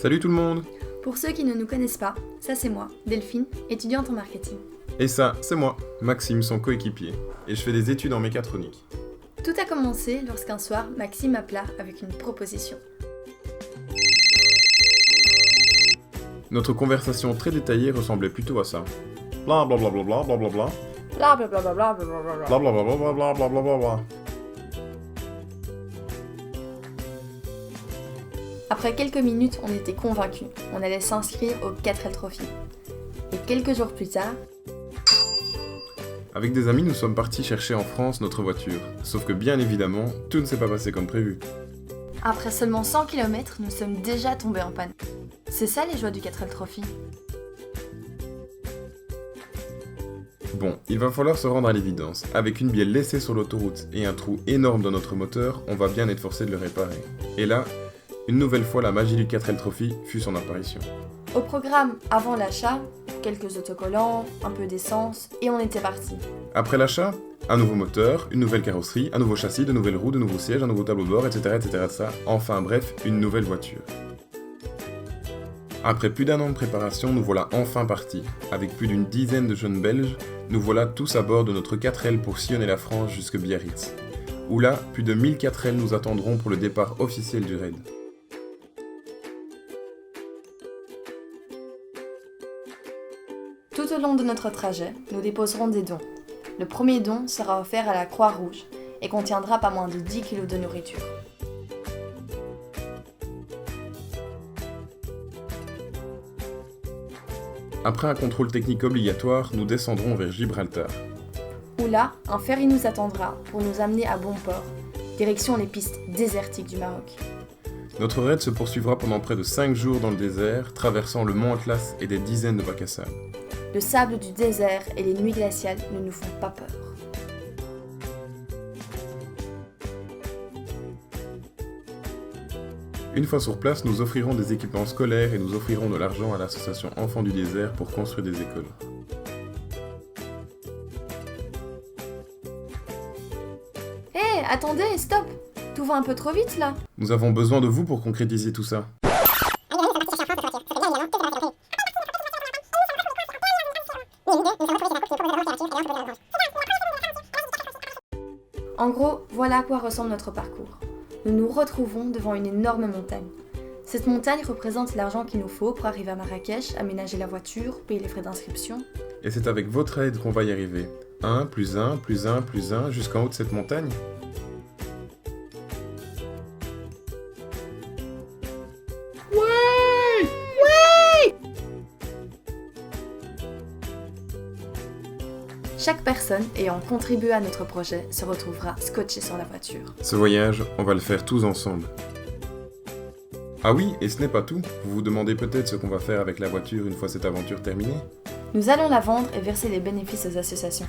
Salut tout le monde! Pour ceux qui ne nous connaissent pas, ça c'est moi, Delphine, étudiante en marketing. Et ça, c'est moi, Maxime, son coéquipier, et je fais des études en mécatronique. Tout a commencé lorsqu'un soir, Maxime m'appela avec une proposition. Notre conversation très détaillée ressemblait plutôt à ça. Bla bla bla bla bla bla bla bla. Blablabla. Bla bla bla bla bla bla bla bla bla bla. Après quelques minutes, on était convaincus. On allait s'inscrire au 4L Trophy. Et quelques jours plus tard, Avec des amis, nous sommes partis chercher en France notre voiture. Sauf que bien évidemment, tout ne s'est pas passé comme prévu. après seulement 100 km, nous sommes déjà tombés en panne. C'est ça les joies du 4L Trophy. Bon, il va falloir se rendre à l'évidence. Avec une bielle laissée sur l'autoroute et un trou énorme dans notre moteur, on va bien être forcé de le réparer. Et là, une nouvelle fois, la magie du 4L Trophy fut son apparition. Au programme, avant l'achat, quelques autocollants, un peu d'essence, et on était parti. Après l'achat, un nouveau moteur, une nouvelle carrosserie, un nouveau châssis, de nouvelles roues, de nouveaux sièges, un nouveau tableau de bord, etc. Enfin bref, une nouvelle voiture. Après plus d'un an de préparation, nous voilà enfin partis. Avec plus d'une dizaine de jeunes Belges, nous voilà tous à bord de notre 4L pour sillonner la France jusque Biarritz. Où là, plus de 1000 4L nous attendront pour le départ officiel du raid. Tout au long de notre trajet, nous déposerons des dons. Le premier don sera offert à la Croix-Rouge et contiendra pas moins de 10 kg de nourriture. Après un contrôle technique obligatoire, nous descendrons vers Gibraltar. Où là, un ferry nous attendra pour nous amener à bon port, direction les pistes désertiques du Maroc. Notre raid se poursuivra pendant près de 5 jours dans le désert, traversant le mont Atlas et des dizaines de bacs à sable. Le sable du désert et les nuits glaciales ne nous font pas peur. Une fois sur place, nous offrirons des équipements scolaires et nous offrirons de l'argent à l'association Enfants du désert pour construire des écoles. Hé, attendez, stop! Tout va un peu trop vite là. Nous avons besoin de vous pour concrétiser tout ça. En gros, voilà à quoi ressemble notre parcours. Nous nous retrouvons devant une énorme montagne. Cette montagne représente l'argent qu'il nous faut pour arriver à Marrakech, aménager la voiture, payer les frais d'inscription. Et c'est avec votre aide qu'on va y arriver. 1 plus 1 plus 1 plus 1 jusqu'en haut de cette montagne. Chaque personne ayant contribué à notre projet se retrouvera scotchée sur la voiture. Ce voyage, on va le faire tous ensemble. Ah oui, et ce n'est pas tout. Vous vous demandez peut-être ce qu'on va faire avec la voiture une fois cette aventure terminée ? Nous allons la vendre et verser les bénéfices aux associations.